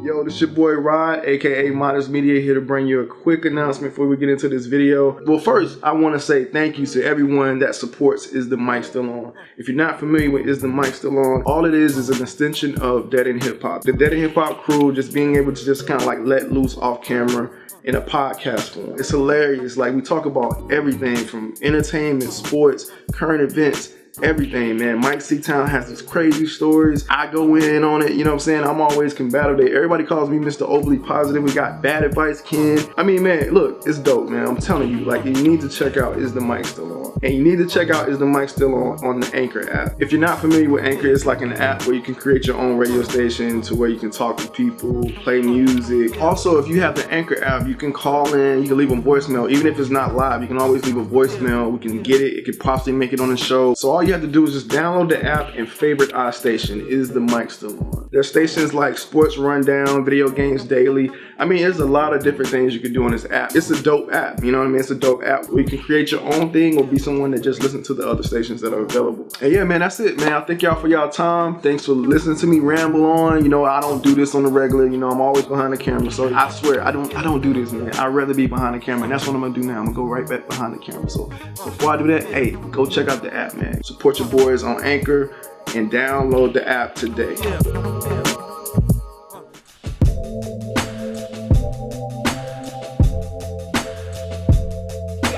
Yo, this your boy Rod, aka Modest Media, here to bring you a quick announcement before we get into this video. Well, first, I want to say thank you to everyone that supports Is the Mic Still On? If you're not familiar with Is the Mic Still On, all it is an extension of Dead End Hip Hop. The Dead End Hip Hop crew, just being able to just kind of like let loose off camera in a podcast form. It's hilarious. Like, we talk about everything from entertainment, sports, current events, everything, man. Mike C-Town has these crazy stories. I go in on it, you know what I'm saying? I'm always combative. Everybody calls me Mr. Overly Positive. We got Bad Advice Ken. I mean, man, look, it's dope, man. I'm telling you, like, you need to check out Is the Mic Still On? And you need to check out Is the Mic Still On the Anchor app. If you're not familiar with Anchor, it's like an app where you can create your own radio station to where you can talk to people, play music. Also, if you have the Anchor app, you can call in, you can leave a voicemail. Even if it's not live, you can always leave a voicemail. We can get it. It could possibly make it on the show. So all you have to do is just download the app and favorite our station, Is the Mic Still On? There's stations like Sports Rundown, Video Games Daily. I mean, there's a lot of different things you can do on this app. It's a dope app, you know what I mean? It's a dope app where you can create your own thing or be someone that just listens to the other stations that are available. And yeah, man, that's it, man. I thank y'all for y'all time. Thanks for listening to me ramble on. You know, I don't do this on the regular. You know, I'm always behind the camera. So I swear, I don't do this, man. I'd rather be behind the camera. And that's what I'm gonna do now. I'm gonna go right back behind the camera. So before I do that, hey, go check out the app, man. Support your boys on Anchor and download the app today.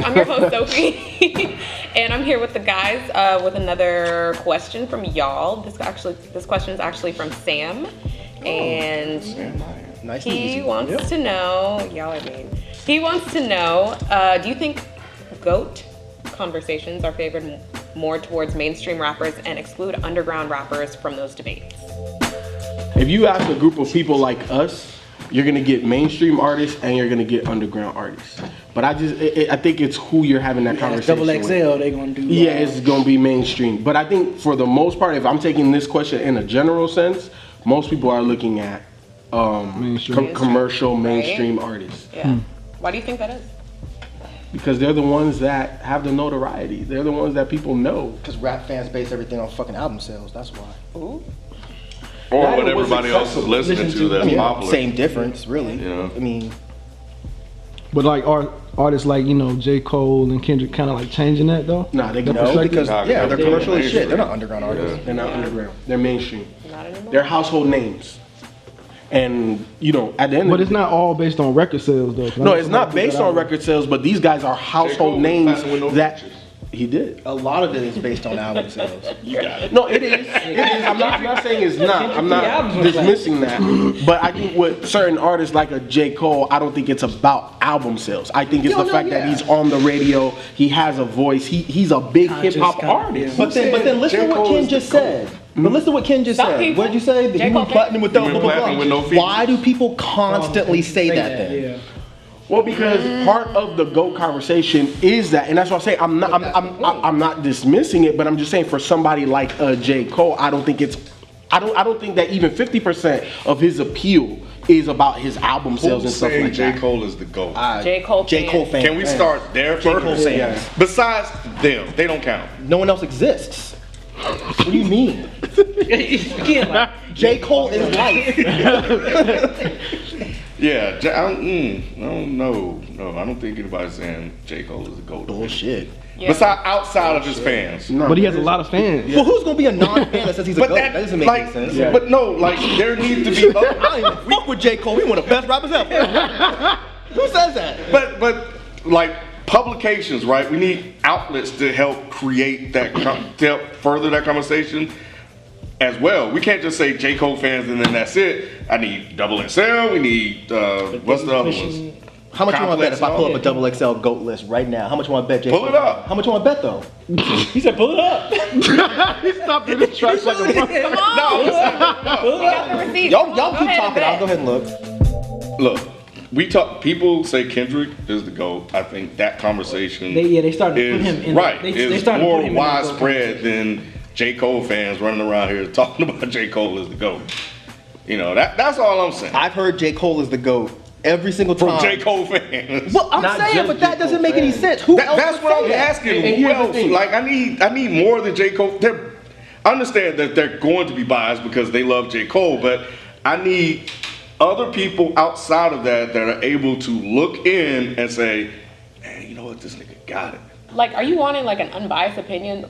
I'm your host, Sophie, and I'm here with the guys with another question from y'all. This question is actually from Sam, and nice he wants to know, y'all are mean. He wants to know, do you think GOAT conversations are favored more towards mainstream rappers and exclude underground rappers from those debates? If you ask a group of people like us, you're gonna get mainstream artists and you're gonna get underground artists. But I think it's who you're having that conversation Double XL, with. they gonna do. Yeah, it's gonna be mainstream. But I think for the most part, if I'm taking this question in a general sense, most people are looking at commercial mainstream artists. Yeah. Why do you think that is? Because they're the ones that have the notoriety. They're the ones that people know. Because rap fans base everything on fucking album sales. That's why. Ooh. Or what everybody else is listening to that's popular. Same difference, really. Yeah. I mean, But like artists like, you know, J. Cole and Kendrick kind of like changing that though? Nah, they no, because they're commercial as shit. They're not underground artists. They're not underground. They're mainstream. Not anymore. They're household names. And, you know, at the end But of it's not all based on record sales though. No, it's not based on record sales, but these guys are household names that features. he did. A lot of it is based on album sales. You got it. No, it is. It is. I'm not saying it's not. I'm not dismissing that. But I think with certain artists like a J. Cole, I don't think it's about album sales. I think it's the fact that he's on the radio, he has a voice, he's a big hip hop artist. But then listen to what Ken just said. But listen to what Ken just said. What did you say? That he went platinum with blah, blah, blah. Why do people constantly say that then? Yeah. Well, because part of the GOAT conversation is that, and that's what I'm saying. I'm not dismissing it, but I'm just saying for somebody like J. Cole, I don't think that even 50% of his appeal is about his album sales and stuff like J. that. Cole is the GOAT? J. Cole fan. Can we start there J. Cole first? fans. Besides them, they don't count. No one else exists. What do you mean? J. Cole is life. Yeah, no, I don't think anybody's saying J. Cole is the GOAT. Bullshit. Yeah. Besides outside of his fans. No, But he has a lot of fans. Well, who's gonna be a non-fan that says he's a But GOAT? That doesn't make any sense. Yeah. But no, like there needs to be I don't even fuck with J. Cole. We one of the best rappers ever. Who says that? But like publications, right? We need outlets to help create that, to help further that conversation as well. We can't just say J. Cole fans and then that's it. I need Double XL. We need what's the other ones? How much you want to bet if I pull up a Complex double XL GOAT list right now? How much you want to bet, J. Pull it up. How much you want to bet though? He said, pull it up. He stopped in his tracks like a Come on. No, We got the receipt. Y'all Go keep ahead talking. and I'll go bet. ahead and look. look. We talk. People say Kendrick is the GOAT. I think that conversation They started to put him in. right. They It's started to more put him in that GOAT widespread than J. Cole fans running around here talking about J. Cole as the GOAT. You know, that's all I'm saying. I've heard J. Cole is the GOAT every single time. From J. Cole fans. Well, I'm Not saying, just but that J. doesn't Cole make any fans. sense. Who else That's would what say I'm that? asking. And Who here's the else? thing. Like, I need more than J. Cole. I understand that they're going to be biased because they love J. Cole, but I need other people outside of that are able to look in and say, man, you know what, this nigga got it. Like, are you wanting like an unbiased opinion?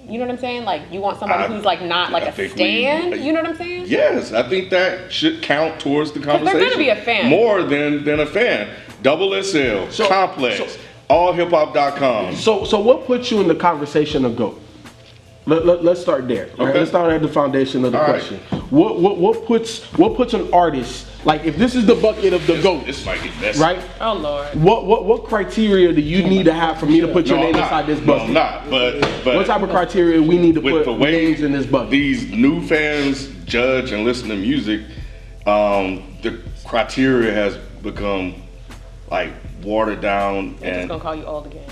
You know what I'm saying? Like, you want somebody who's like not like a stan? You know what I'm saying? Yes, I think that should count towards the conversation. They're gonna be a fan. More than a fan. Double SL, Complex, allhiphop.com. So what puts you in the conversation of GOAT? Let's start there. Right? Okay. Let's start at the foundation of the question. Right. What puts an artist, like if this is the bucket of the GOAT, this might get messy. right? Oh Lord. What criteria do you need to have for me to put your name inside this bucket? No, I'm not. But what type of criteria we need to with put the way names in this bucket? These new fans judge and listen to music, the criteria has become like watered down. They're just gonna call you old again.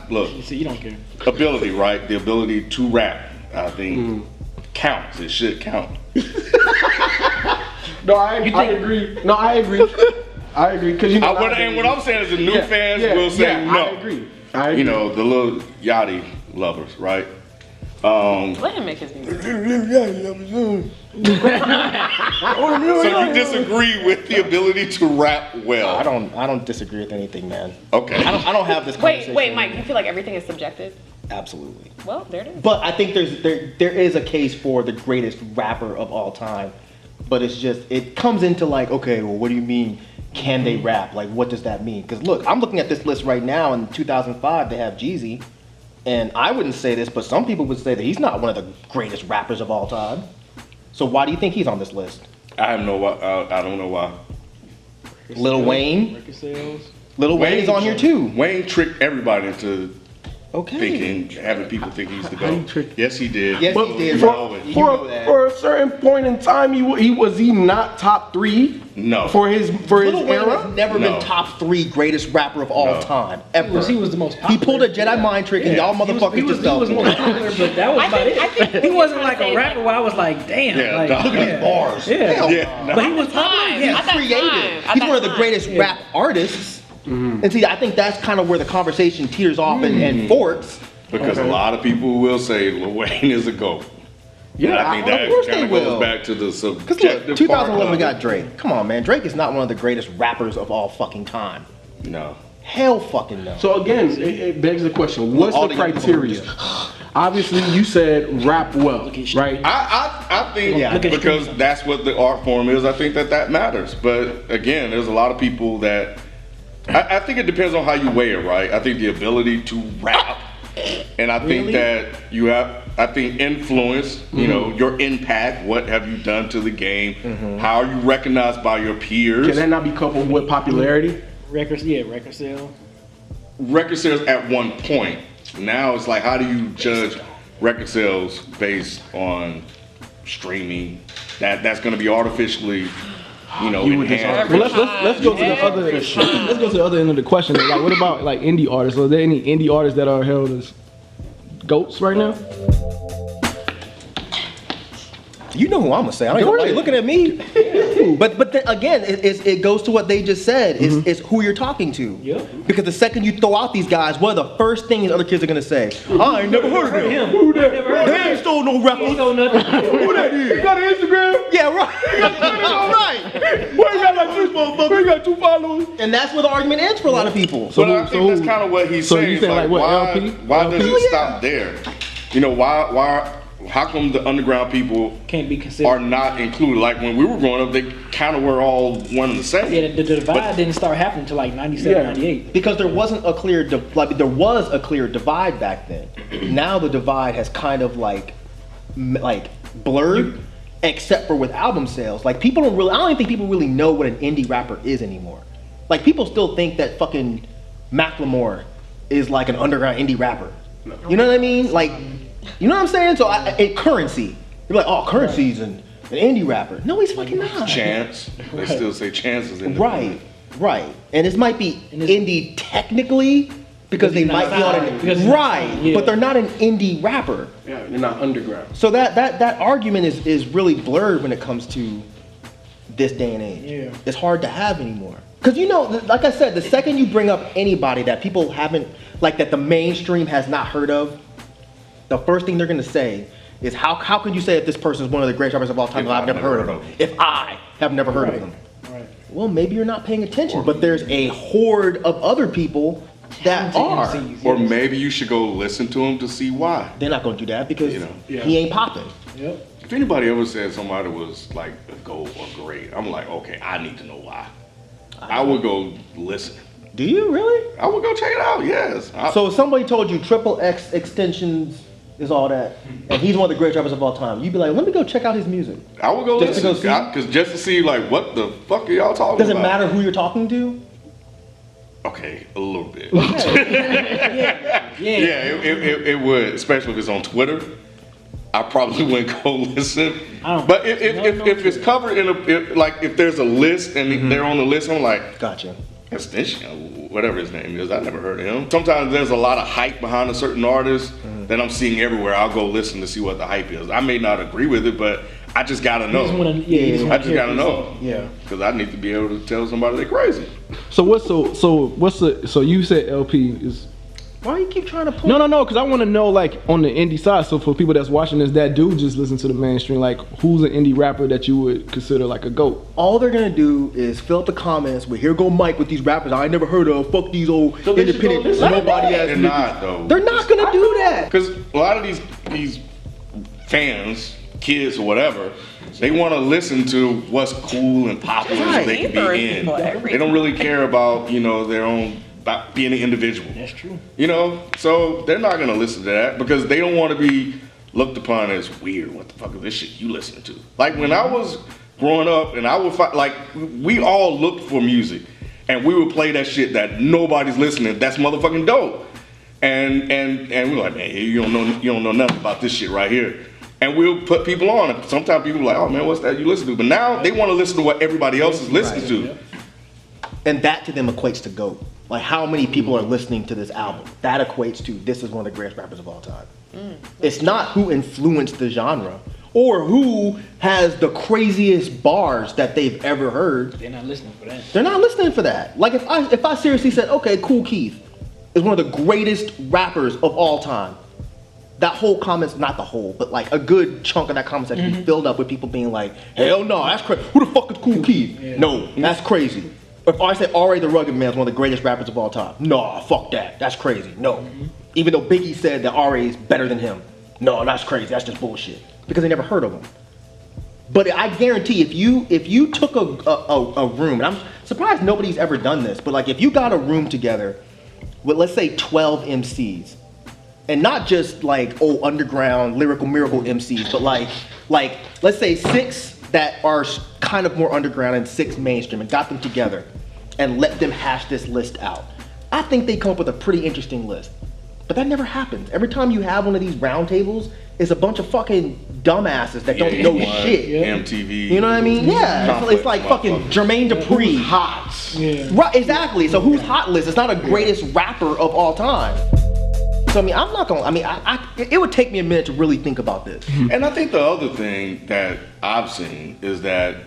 Look, You see, you don't care. ability, right? The ability to rap, I think counts. It should count. No, I agree. No, I agree. I agree because you know. And what I'm saying is the new fans will say no. I agree. You know, the little Yachty lovers, right? Let him make his music. So you disagree with the ability to rap well? I don't disagree with anything, man. Okay. I don't have this conversation. Wait, Mike. You feel like everything is subjective? Absolutely. Well, there it is. But I think there is a case for the greatest rapper of all time. But it's just, it comes into like, okay, well, what do you mean, can they rap? Like, what does that mean? Because look, I'm looking at this list right now. In 2005, they have Jeezy. And I wouldn't say this, but some people would say that he's not one of the greatest rappers of all time. So why do you think he's on this list? I don't know why. Lil Wayne? Record sales. Lil Wayne's on here too. Wayne tricked everybody into Okay. thinking, having people think he's the How you GOAT. trick- Yes, he did. Yes, he did. For a certain point in time, was he not top 3? No. For his Lil Wayne era. has never No. been top 3 greatest rapper of all No. time, ever. He was the most He popular. pulled a Jedi mind trick and y'all He motherfuckers was just fell more for it. popular, but that was about it. He He wasn't like say, a rapper where I was like, damn. Yeah, like, dog. Look at his bars. Yeah. Hell Yeah, no. no. But he was popular. time. Yeah. At that Creative. time. At He's that one of the time. greatest rap artists. And see, I think that's kind of where the conversation teeters off and forks. Because a lot of people will say Lil Wayne is a GOAT. Yeah, and I think of course that kind they of will. goes back to the Because subjective look, part 2011 we of got it. Drake. Come on, man. Drake is not one of the greatest rappers of all fucking time. No. Hell fucking no. So again, it begs the question: what's All the the young criteria? Obviously, you said rap well, right? I think Yeah. because that's what the art form is, I think that matters. But again, there's a lot of people that I think it depends on how you weigh it, right? I think the ability to rap, and I think that you have, I think influence, you know, your impact, what have you done to the game, how are you recognized by your peers? Can that not be coupled with popularity? Record sale. Record sales at one point. Now it's like, how do you judge record sales based on streaming? That's going to be artificially, you know, enhanced. Well, let's go to the other. Let's go to the other end of the question. Like, what about like indie artists? Are there any indie artists that are held as GOATs right now? You know who I'm gonna say. I don't even know why you're looking at me. But then, again, it goes to what they just said. It's who you're talking to. Yep. Because the second you throw out these guys, what are the first things other kids are gonna say? I ain't never heard of him. Who that? They ain't stole no rappers. Don't know nothing. Who that is? You got an Instagram? Yeah, right. Right. Why you got like 2 motherfuckers? You got 2 followers? And that's where the argument ends for a lot of people. But I think that's kind of what he's saying. you saying Like, like what, why, LP? why does LP? it stop there? You know, why? How come the underground people Can't be considered. are not included? Like when we were growing up, they kind of were all one and the same. Yeah, the divide didn't start happening until like 97, 98. Because there wasn't a clear, there was a clear divide back then. Now the divide has kind of like blurred, except for with album sales. Like people don't really, I don't even think people really know what an indie rapper is anymore. Like people still think that fucking Macklemore is like an underground indie rapper. You know what I mean? Like, you know what I'm saying? So Currency, you're like, oh, Currency's an indie rapper. No, he's fucking not. Chance, they still say Chance is in Right. And this might be indie technically because they might be on it. Right. But they're not an indie rapper. Yeah, they're not underground. So that argument is really blurred when it comes to this day and age. Yeah. It's hard to have anymore. Because you know, like I said, the second you bring up anybody that people haven't, like that the mainstream has not heard of, the first thing they're gonna say is how can you say that this person is one of the greatest rappers of all time If that I've I've never heard of them? If I have never heard of them. Well, maybe you're not paying attention, but there's a horde of other people that are. Or maybe you should go listen to him to see why. They're not going to do that because You know. he ain't popping. Yep. If anybody ever said somebody was like a GOAT or great, I'm like, okay, I need to know why. I would go listen. Do you really? I would go check it out, yes. So if somebody told you Triple X extensions is all that, and he's one of the greatest rappers of all time, you'd be like, let me go check out his music. I would go Just to listen. go see? Because just to see, like, what the fuck are y'all talking Does it about? matter who you're talking to? Okay, a little bit. Yeah. It would, especially if it's on Twitter. I probably wouldn't go listen. But if it's covered in if there's a list and they're on the list, I'm like, Gotcha. Extension, whatever his name is, I never heard of him. Sometimes there's a lot of hype behind a certain artist that I'm seeing everywhere. I'll go listen to see what the hype is. I may not agree with it, but I just gotta know. I just gotta know. Yeah. Because I need to be able to tell somebody they're crazy. So you said LP is. Why do you keep trying to pull? No, because I want to know, like, on the indie side. So for people that's watching this that do just listen to the mainstream, like, who's an indie rapper that you would consider like a GOAT? All they're gonna do is fill up the comments with, here go Mike with these rappers I ain't never heard of. Fuck these old independent nobody ass They're niggas. not, though. They're not gonna do that. Because a lot of these fans, kids or whatever, they want to listen to what's cool and popular so they can be in. They don't really care about, their own, about being an individual. That's true. So they're not going to listen to that because they don't want to be looked upon as weird. What the fuck is this shit you listening to? Like when I was growing up and I would we all looked for music and we would play that shit that nobody's listening. That's motherfucking dope. And we're like, man, you don't know nothing about this shit right here. And we'll put people on it. Sometimes people are like, oh man, what's that you listen to? But now they want to listen to what everybody else is listening to. And that to them equates to GOAT. Like how many people are listening to this album? That equates to this is one of the greatest rappers of all time. It's not who influenced the genre or who has the craziest bars that they've ever heard. They're not listening for that. They're not listening for that. Like if I seriously said, okay, Kool Keith is one of the greatest rappers of all time. That whole comment's not the whole, but like a good chunk of that comment section be filled up with people being like, hell no, that's crazy. Who the fuck is Kool Keith? Yeah. No, that's crazy. If I say R.A. the Rugged Man is one of the greatest rappers of all time, no, fuck that. That's crazy. No. Even though Biggie said that R.A. is better than him, no, that's crazy. That's just bullshit. Because they never heard of him. But I guarantee if you took a room, and I'm surprised nobody's ever done this, but like if you got a room together with let's say 12 MCs, and not just like underground lyrical miracle MCs, but like let's say 6 that are kind of more underground and 6 mainstream, and got them together and let them hash this list out. I think they come up with a pretty interesting list. But that never happens. Every time you have one of these round tables, it's a bunch of fucking dumbasses that don't know shit. MTV. You know what I mean? Yeah. It's like fucking Jermaine Dupri. Hot. Yeah. Right, exactly. So who's hot list? It's not a greatest rapper of all time. So I mean, I'm not gonna. I mean, it would take me a minute to really think about this. And I think the other thing that I've seen is that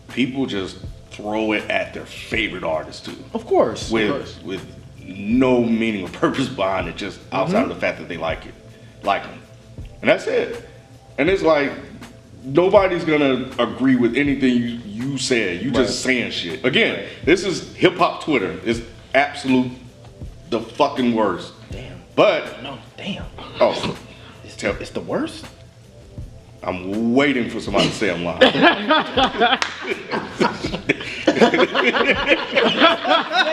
people just throw it at their favorite artist too. Of course. With no meaning or purpose behind it, just outside of the fact that they like them, and that's it. And it's like nobody's gonna agree with anything you said. You just saying shit. Again, this is hip hop Twitter. It's absolute the fucking worst. Damn. But No, damn. oh, It's the worst. I'm waiting for somebody to say I'm lying.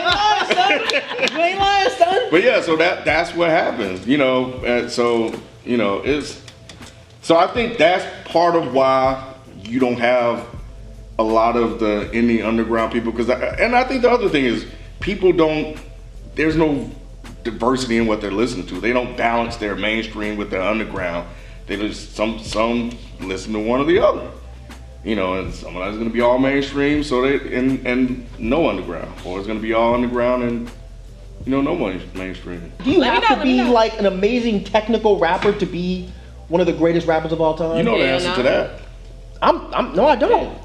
You ain't lying, son. But yeah, so that's what happens, and so it's so I think that's part of why you don't have a lot of the indie underground people and I think the other thing is there's no diversity in what they're listening to. They don't balance their mainstream with their underground. They just some listen to one or the other. And somebody's gonna be all mainstream, so and no underground, or it's gonna be all underground and no mainstream. Do you have to be like an amazing technical rapper to be one of the greatest rappers of all time? You know the answer to that. No, I don't.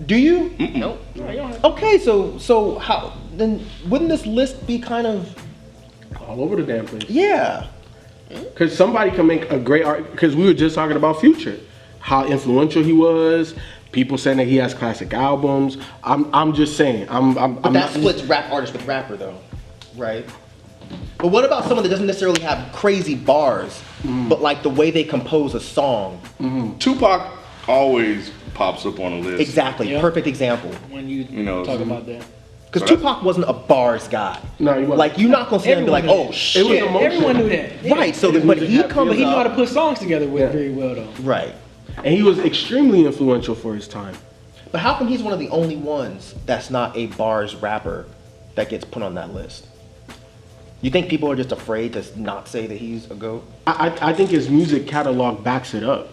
Do you? Nope. Okay, so how then? Wouldn't this list be kind of All over the damn place. yeah? Because somebody can make a great art. Because we were just talking about Future, how influential he was, People saying that he has classic albums. I'm just saying. But that splits rap artist with rapper though, right? But what about someone that doesn't necessarily have crazy bars, but like the way they compose a song? Tupac always pops up on the list. Exactly, perfect example. When you know, talk about that. Because Tupac wasn't a bars guy. No, he wasn't. Like you're not gonna sit there and be like, oh shit. It was emotion. Everyone knew that. Yeah. Right. So, but he comes. But he knew how to up. put songs together with very well though. Right. And he was extremely influential for his time. But how come he's one of the only ones that's not a bars rapper that gets put on that list? You think people are just afraid to not say that he's a GOAT? I think his music catalog backs it up.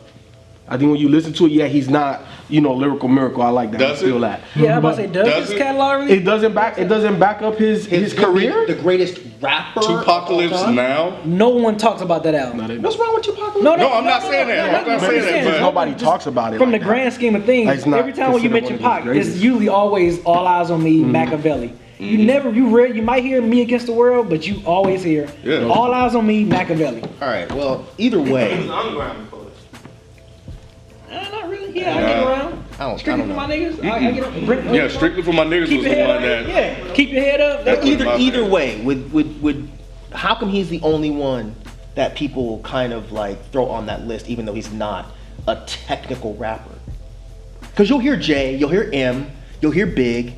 I think when you listen to it, yeah, he's not, lyrical miracle. I like that. Does I feel it? that. Yeah, I'm about But to say, does his catalog really? it doesn't back up his career. The greast rapper. Tupacalypse of all time? Now. No one talks about that album. What's wrong with Tupac? No, I'm not saying that. I'm not saying that. But Nobody talks about it. From like the grand scheme of things, It's not every time when you mention considered one Pac, of his it's greatest. usually always All Eyes on Me, Machiavelli. You might hear Me Against the World, but you always hear All Eyes on Me, Machiavelli. All right. Well, either way, Not really. Yeah, I get around. I don't Strictly for know. my niggas. I get around. yeah, Strictly for My Niggas Keep was your the head one up. that. Yeah, keep your head up. That's Either way, would how come he's the only one that people kind of like throw on that list, even though he's not a technical rapper? Because you'll hear J, you'll hear M, you'll hear Big,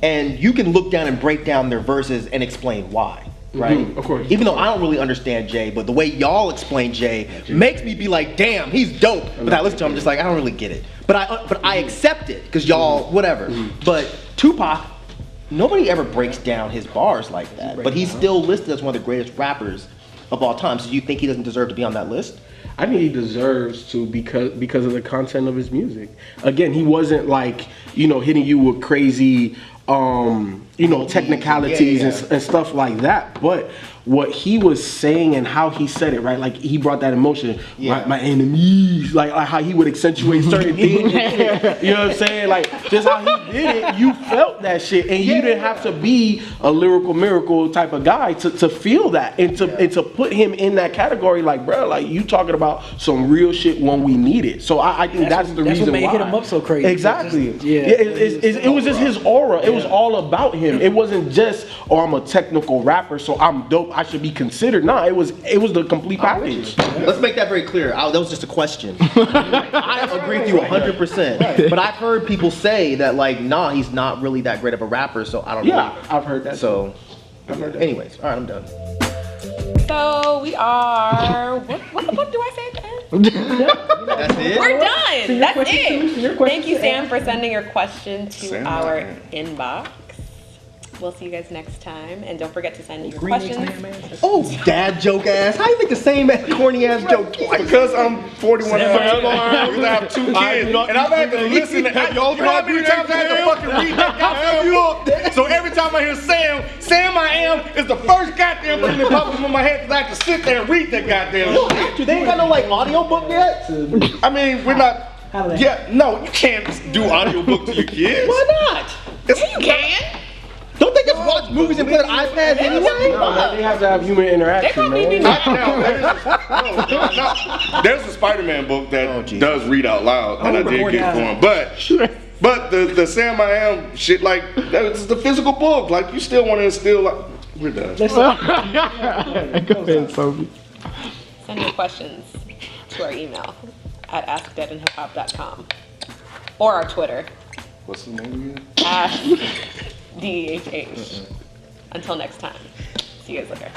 and you can look down and break down their verses and explain why. Right? Of course. Even though I don't really understand Jay, but the way y'all explain Jay makes me be like, damn, he's dope. But I listen to him, I'm just like, I don't really get it. But I accept it, because y'all, whatever. But Tupac, nobody ever breaks down his bars like that. But he's still listed as one of the greatest rappers of all time. So do you think he doesn't deserve to be on that list? I think he deserves to because of the content of his music. Again, he wasn't like, hitting you with crazy technicalities and stuff like that. But what he was saying and how he said it, right? Like he brought that emotion. Yeah. My enemies, like how he would accentuate certain things. You know what I'm saying? Like just how he did it, you felt that shit, and you didn't have to be a lyrical miracle type of guy to feel that and to put him in that category. Like, bro, like you talking about some real shit when we need it. So I think that's the reason what made why. Hit Him Up so crazy. Exactly. It It was just his aura. It was all about him. It wasn't just, I'm a technical rapper, so I'm dope. I should be considered. Nah, it was the complete package. Let's make that very clear. That was just a question. I agree with you 100%. But I've heard people say that, like, nah, he's not really that great of a rapper, so I don't know. Yeah, I've heard that. So, anyways, all right, I'm done. So we are. What the fuck do I say at the end? That's it? We're done. That's it. Thank you, to Sam, for sending your question to Sam, our man. inbox. We'll see you guys next time, and don't forget to send your questions. Oh, dad joke ass. How you make the same corny ass joke? Because I'm 41 and because I have 2 kids, and I've had to listen to you know how many times I had to fucking read that goddamn book. So every time I hear Sam I am is the first goddamn thing that pops up in my head because I have to sit there and read that goddamn shit. They ain't got no like audio book yet? I mean, we're not. Yeah, no, you can't do audiobook to your kids. Why not? Yeah, you can. Don't they just watch movies and play on iPads anyway? No, they have to have human interaction, man. There's a Spider-Man book that does read out loud, and I did get for him. But the Sam I Am shit, like that's the physical book. Like you still want to instill. Like, we're done. Go ahead, Sophie. Send your questions to our email at AskDEHH@hiphop.com or our Twitter. What's the name again? Ask DEHH. Until next time. See you guys later.